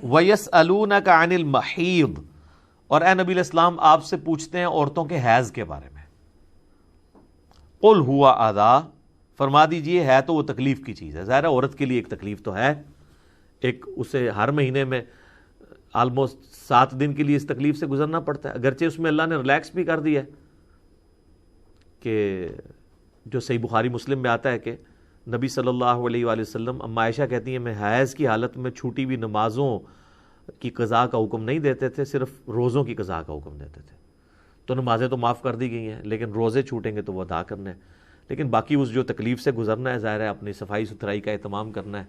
وَيَسْأَلُونَكَ عَنِ الْمَحِيضِ، اور اے نبی علیہ السلام آپ سے پوچھتے ہیں عورتوں کے حیض کے بارے میں. قُلْ هُوَ أَذًى، فرما دیجئے ہے تو وہ تکلیف کی چیز ہے. ظاہر ہے عورت کے لیے ایک تکلیف تو ہے، ایک اسے ہر مہینے میں آلموسٹ 7 دن کے لیے اس تکلیف سے گزرنا پڑتا ہے، اگرچہ اس میں اللہ نے ریلیکس بھی کر دیا ہے کہ جو صحیح بخاری مسلم میں آتا ہے کہ نبی صلی اللہ علیہ وآلہ وسلم اما عائشہ کہتی ہیں میں حیض کی حالت میں چھوٹی ہوئی نمازوں کی قضاء کا حکم نہیں دیتے تھے، صرف روزوں کی قضاء کا حکم دیتے تھے. تو نمازیں تو معاف کر دی گئی ہیں لیکن روزے چھوٹیں گے تو وہ ادا کرنا ہے، لیکن باقی اس جو تکلیف سے گزرنا ہے ظاہر ہے اپنی صفائی ستھرائی کا اہتمام کرنا ہے،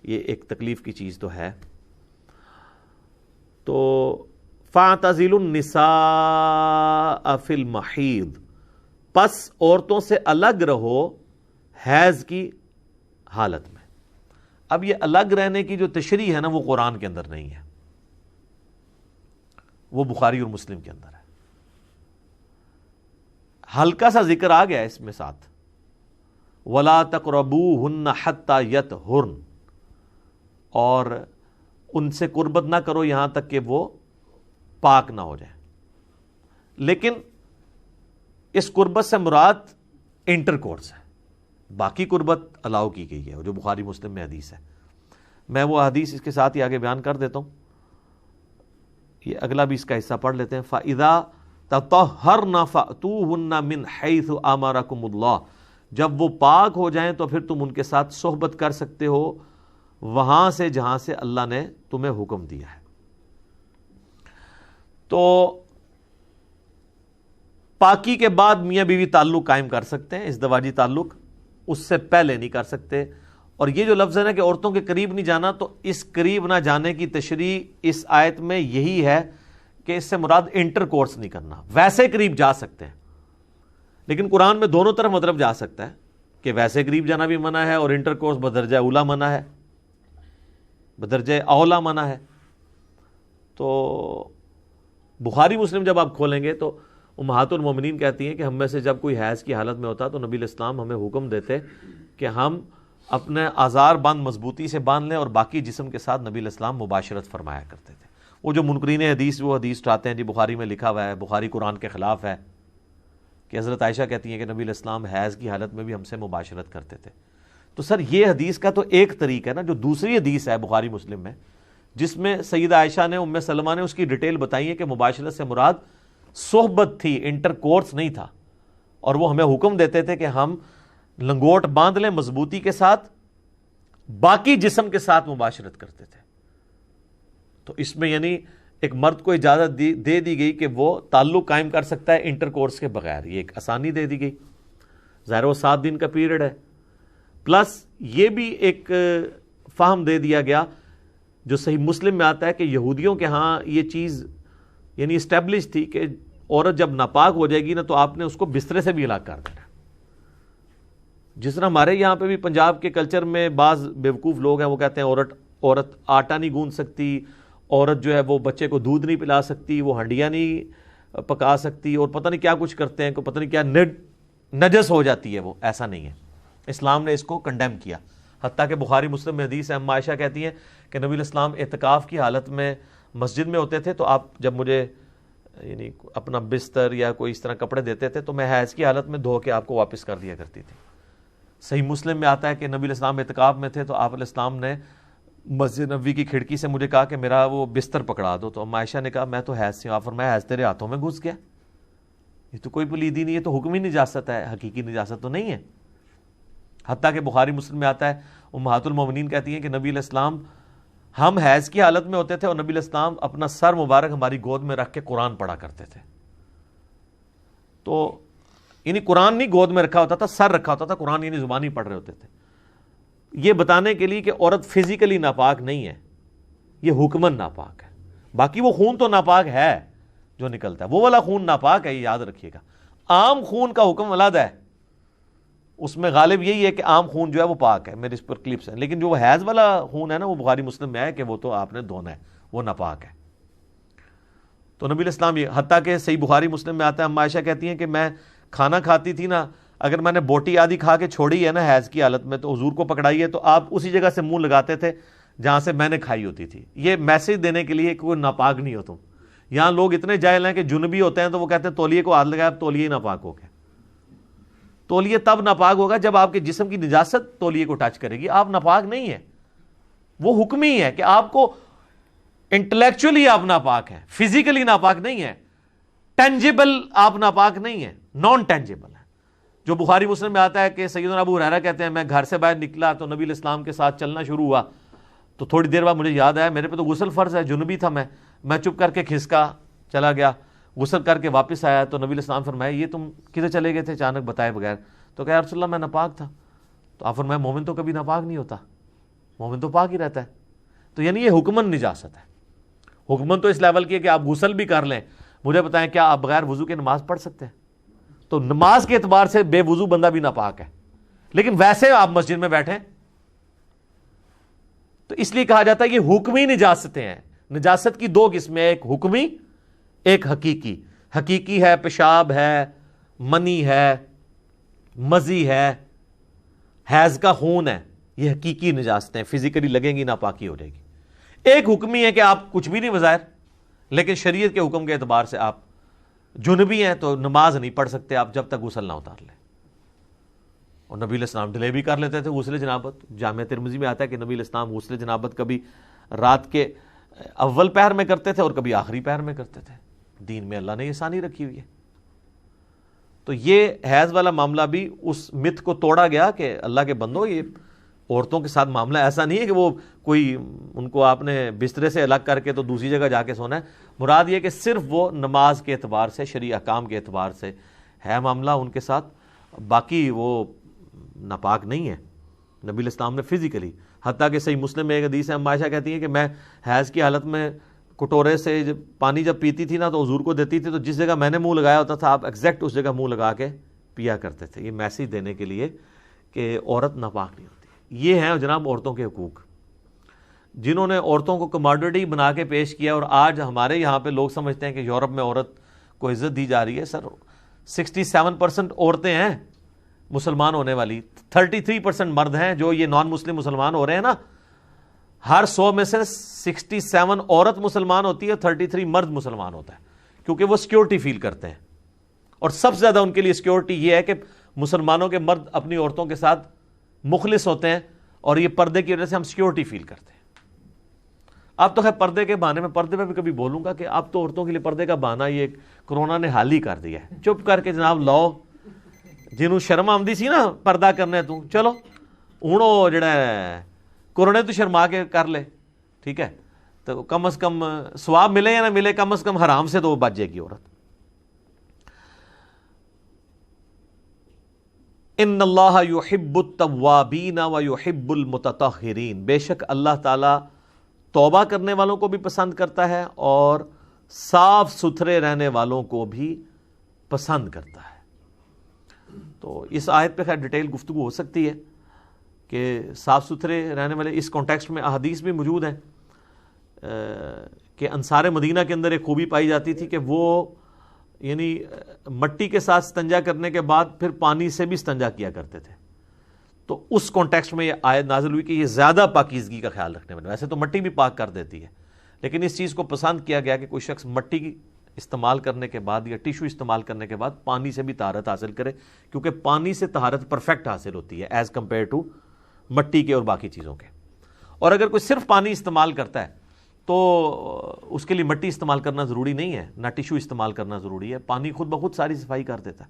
یہ ایک تکلیف کی چیز تو ہے. تو فَاعْتَزِلُوا النِّسَاءَ فِي الْمَحِيضِ، پس عورتوں سے الگ رہو حیض کی حالت میں. اب یہ الگ رہنے کی جو تشریح ہے نا وہ قرآن کے اندر نہیں ہے، وہ بخاری اور مسلم کے اندر ہے. ہلکا سا ذکر آ گیا اس میں ساتھ، وَلَا تَقْرَبُوهُنَّ حَتَّى يَطْهُرْنَ، اور ان سے قربت نہ کرو یہاں تک کہ وہ پاک نہ ہو جائیں. لیکن اس قربت سے مراد انٹر کورس ہے، باقی قربت الاؤ کی گئی ہے جو بخاری مسلم میں حدیث ہے. میں وہ حدیث اس کے ساتھ ہی آگے بیان کر دیتا ہوں، یہ اگلا بھی اس کا حصہ پڑھ لیتے ہیں. فَإِذَا تَطَهَّرْنَ فَأْتُوهُنَّ مِنْ حَيْثُ أَمَرَكُمُ اللَّهُ، جب وہ پاک ہو جائیں تو پھر تم ان کے ساتھ صحبت کر سکتے ہو وہاں سے جہاں سے اللہ نے تمہیں حکم دیا ہے. تو پاکی کے بعد میاں بیوی تعلق قائم کر سکتے ہیں، ازدواجی تعلق، اس سے پہلے نہیں کر سکتے. اور یہ جو لفظ ہے نا کہ عورتوں کے قریب نہیں جانا، تو اس قریب نہ جانے کی تشریح اس آیت میں یہی ہے کہ اس سے مراد انٹر کورس نہیں کرنا. ویسے قریب جا سکتے ہیں لیکن قرآن میں دونوں طرف مطلب جا سکتا ہے کہ ویسے قریب جانا بھی منع ہے اور انٹر کورس بدرجہ اولا منع ہے، بدرجہ اولا منع ہے. تو بخاری مسلم جب آپ کھولیں گے تو امہات المومنین کہتی ہیں کہ ہم میں سے جب کوئی حیض کی حالت میں ہوتا تو نبی علیہ السلام ہمیں حکم دیتے کہ ہم اپنے آزار بند مضبوطی سے باندھ لیں، اور باقی جسم کے ساتھ نبی علیہ السلام مباشرت فرمایا کرتے تھے. وہ جو منکرین حدیث وہ حدیث چاہتے ہیں جی بخاری میں لکھا ہوا ہے، بخاری قرآن کے خلاف ہے، کہ حضرت عائشہ کہتی ہیں کہ نبی علیہ السلام حیض کی حالت میں بھی ہم سے مباشرت کرتے تھے. تو سر یہ حدیث کا تو ایک طریقہ ہے نا، جو دوسری حدیث ہے بخاری مسلم میں جس میں سیدہ عائشہ نے ام سلمہ نے اس کی ڈیٹیل بتائی ہے کہ مباشرت سے مراد صحبت تھی، انٹر کورس نہیں تھا، اور وہ ہمیں حکم دیتے تھے کہ ہم لنگوٹ باندھ لیں مضبوطی کے ساتھ، باقی جسم کے ساتھ مباشرت کرتے تھے. تو اس میں یعنی ایک مرد کو اجازت دے دی گئی کہ وہ تعلق قائم کر سکتا ہے انٹر کورس کے بغیر، یہ ایک آسانی دے دی گئی. ظاہر وہ 7 دن کا پیریڈ ہے، پلس یہ بھی ایک فہم دے دیا گیا جو صحیح مسلم میں آتا ہے کہ یہودیوں کے ہاں یہ چیز یعنی اسٹیبلش تھی کہ عورت جب ناپاک ہو جائے گی نا تو آپ نے اس کو بسترے سے بھی ہلاک کر دینا. جس طرح ہمارے یہاں پہ بھی پنجاب کے کلچر میں بعض بیوقوف لوگ ہیں وہ کہتے ہیں عورت آٹا نہیں گوندھ سکتی، عورت جو ہے وہ بچے کو دودھ نہیں پلا سکتی، وہ ہنڈیاں نہیں پکا سکتی، اور پتہ نہیں کیا کچھ کرتے ہیں، پتہ نہیں کیا نجس ہو جاتی ہے وہ. ایسا نہیں ہے، اسلام نے اس کو کنڈیم کیا. حتیٰ کہ بخاری مسلم میں حدیث ہے، اما عائشہ کہتی ہیں کہ نبی علیہ السلام اعتکاف کی حالت میں مسجد میں ہوتے تھے تو آپ جب مجھے یعنی اپنا بستر یا کوئی اس طرح کپڑے دیتے تھے تو میں حیض کی حالت میں دھو کے آپ کو واپس کر دیا کرتی تھی. صحیح مسلم میں آتا ہے کہ نبی علیہ السلام اعتکاف میں تھے تو آپ علیہ السلام نے مسجد نبوی کی کھڑکی سے مجھے کہا کہ میرا وہ بستر پکڑا دو. تو اما عائشہ نے کہا میں تو حیض سے ہوں. آپ فرمایا حیض تیرے ہاتھوں میں گھس گیا؟ یہ تو کوئی پلیدی نہیں ہے، تو حکمی نجاست ہے، حقیقی نجاست تو نہیں ہے. حتیٰ کہ بخاری مسلم میں آتا ہے امہات المومنین کہتی ہیں کہ نبی علیہ السلام ہم حیض کی حالت میں ہوتے تھے اور نبی علیہ السلام اپنا سر مبارک ہماری گود میں رکھ کے قرآن پڑھا کرتے تھے. تو یعنی قرآن نہیں گود میں رکھا ہوتا تھا، سر رکھا ہوتا تھا، قرآن یعنی زبانی پڑھ رہے ہوتے تھے. یہ بتانے کے لیے کہ عورت فزیکلی ناپاک نہیں ہے، یہ حکمن ناپاک ہے. باقی وہ خون تو ناپاک ہے جو نکلتا ہے، وہ والا خون ناپاک ہے، یہ یاد رکھیے گا. عام خون کا حکم علیحدہ ہے، اس میں غالب یہی ہے کہ عام خون جو ہے وہ پاک ہے، میرے اس پر کلپس ہیں. لیکن جو حیض والا خون ہے نا وہ بخاری مسلم میں ہے کہ وہ تو آپ نے دھونا ہے، وہ ناپاک ہے. تو نبی علیہ السلام یہ حتیٰ کہ صحیح بخاری مسلم میں آتا ہے، اما عائشہ کہتی ہیں کہ میں کھانا کھاتی تھی نا، اگر میں نے بوٹی آدھی کھا کے چھوڑی ہے نا حیض کی حالت میں تو حضور کو پکڑائی ہے تو آپ اسی جگہ سے منہ لگاتے تھے جہاں سے میں نے کھائی ہوتی تھی. یہ میسج دینے کے لیے کوئی ناپاک نہیں ہو تم. یہاں لوگ اتنے جاہل ہیں کہ جنبی ہوتے ہیں تو وہ کہتے ہیں تولیے کو ہاتھ لگایا تولیے ہی ناپاک ہو گیا. تولیے تب ناپاک ہوگا جب آپ کے جسم کی نجاست تولیے کو ٹچ کرے گی. آپ ناپاک نہیں ہیں, وہ حکم ہی ہے کہ آپ کو انٹلیکچولی آپ ناپاک ہیں, فزیکلی ناپاک نہیں ہے, ٹینجیبل آپ ناپاک نہیں ہیں, نان ٹینجیبل ہے. جو بخاری مسلم میں آتا ہے کہ سیدنا ابو ہریرہ کہتے ہیں میں گھر سے باہر نکلا تو نبی علیہ السلام کے ساتھ چلنا شروع ہوا تو تھوڑی دیر بعد مجھے یاد آیا میرے پہ تو غسل فرض ہے, جنوبی تھا میں چپ کر کے کھسکا چلا گیا, غسل کر کے واپس آیا تو نبی علیہ السلام فرمایا یہ تم کدھر چلے گئے تھے اچانک بتائے بغیر؟ تو کہا یا رسول اللہ میں ناپاک تھا. تو آپ فرمایا مومن تو کبھی ناپاک نہیں ہوتا, مومن تو پاک ہی رہتا ہے. تو یعنی یہ حکمن نجاست ہے. حکمن تو اس لیول کی ہے کہ آپ غسل بھی کر لیں. مجھے بتائیں کیا آپ بغیر وضو کے نماز پڑھ سکتے ہیں؟ تو نماز کے اعتبار سے بے وضو بندہ بھی ناپاک ہے, لیکن ویسے آپ مسجد میں بیٹھیں تو اس لیے کہا جاتا ہے کہ حکمی نجاستیں ہیں. نجاست کی دو قسمیں, ایک حکمی ایک حقیقی. حقیقی ہے پیشاب ہے, منی ہے, مزی ہے, حیض کا خون ہے, یہ حقیقی نجاستیں فزیکلی لگیں گی ناپاکی ہو جائے گی. ایک حکمی ہے کہ آپ کچھ بھی نہیں بظاہر, لیکن شریعت کے حکم کے اعتبار سے آپ جنبی ہیں تو نماز نہیں پڑھ سکتے آپ جب تک غسل نہ اتار لیں. اور نبی علیہ السلام ڈیلے بھی کر لیتے تھے غسل جنابت. جامعہ ترمذی میں آتا ہے کہ نبی علیہ السلام غسل جنابت کبھی رات کے اول پہر میں کرتے تھے اور کبھی آخری پہر میں کرتے تھے. دین میں اللہ نے یہ آسانی رکھی ہوئی ہے. تو یہ حیض والا معاملہ بھی اس مت کو توڑا گیا کہ اللہ کے بندو یہ عورتوں کے ساتھ معاملہ ایسا نہیں ہے کہ وہ کوئی ان کو آپ نے بسترے سے الگ کر کے تو دوسری جگہ جا کے سونا ہے. مراد یہ کہ صرف وہ نماز کے اعتبار سے شرعی احکام کے اعتبار سے ہے معاملہ ان کے ساتھ, باقی وہ ناپاک نہیں ہے. نبی علیہ السلام نے فزیکلی, حتیٰ کہ صحیح مسلم میں ایک حدیث ہے ام عائشہ کہتی ہیں کہ میں حیض کی حالت میں کٹورے سے پانی جب پیتی تھی نا تو حضور کو دیتی تھی تو جس جگہ میں نے منہ لگایا ہوتا تھا آپ ایگزیکٹ اس جگہ منہ لگا کے پیا کرتے تھے. یہ میسج دینے کے لیے کہ عورت ناپاک نہیں ہوتی. یہ ہیں جناب عورتوں کے حقوق, جنہوں نے عورتوں کو کماڈیٹی بنا کے پیش کیا. اور آج ہمارے یہاں پہ لوگ سمجھتے ہیں کہ یورپ میں عورت کو عزت دی جا رہی ہے. سر 67% عورتیں ہیں مسلمان ہونے والی, 33% مرد ہیں جو یہ نان مسلم مسلمان ہو رہے ہیں نا. ہر 100 میں سے 67 عورت مسلمان ہوتی ہے, 33 مرد مسلمان ہوتا ہے, کیونکہ وہ سیکیورٹی فیل کرتے ہیں. اور سب سے زیادہ ان کے لیے سیکیورٹی یہ ہے کہ مسلمانوں کے مرد اپنی عورتوں کے ساتھ مخلص ہوتے ہیں اور یہ پردے کی وجہ سے ہم سیکیورٹی فیل کرتے ہیں. اب تو خیر پردے کے بہانے میں, پردے پہ بھی کبھی بولوں گا کہ اب تو عورتوں کے لیے پردے کا بہانہ یہ کرونا نے حال ہی کر دیا ہے. چپ کر کے جناب لاؤ, جنہوں شرم آمدی سی نا پردہ کرنے تو چلو ہوں جڑا ہے کورونے تو شرما کے کر لے, ٹھیک ہے, تو کم از کم ثواب ملے یا نہ ملے, کم از کم حرام سے تو وہ بچ جائے گی عورت. ان اللہ یحب التوابین ویحب المتطہرین, بے شک اللہ تعالی توبہ کرنے والوں کو بھی پسند کرتا ہے اور صاف ستھرے رہنے والوں کو بھی پسند کرتا ہے. تو اس آیت پہ خیر ڈیٹیل گفتگو ہو سکتی ہے کہ صاف ستھرے رہنے والے, اس کانٹیکسٹ میں احادیث بھی موجود ہیں کہ انصار مدینہ کے اندر ایک خوبی پائی جاتی تھی کہ وہ یعنی مٹی کے ساتھ استنجا کرنے کے بعد پھر پانی سے بھی استنجا کیا کرتے تھے. تو اس کانٹیکسٹ میں یہ آیت نازل ہوئی کہ یہ زیادہ پاکیزگی کا خیال رکھنے والے, ویسے تو مٹی بھی پاک کر دیتی ہے لیکن اس چیز کو پسند کیا گیا کہ کوئی شخص مٹی کی استعمال کرنے کے بعد یا ٹیشو استعمال کرنے کے بعد پانی سے بھی طہارت حاصل کرے, کیونکہ پانی سے طہارت پرفیکٹ حاصل ہوتی ہے ایز کمپیئر ٹو مٹی کے اور باقی چیزوں کے. اور اگر کوئی صرف پانی استعمال کرتا ہے تو اس کے لیے مٹی استعمال کرنا ضروری نہیں ہے, نہ ٹیشو استعمال کرنا ضروری ہے, پانی خود بخود ساری صفائی کر دیتا ہے.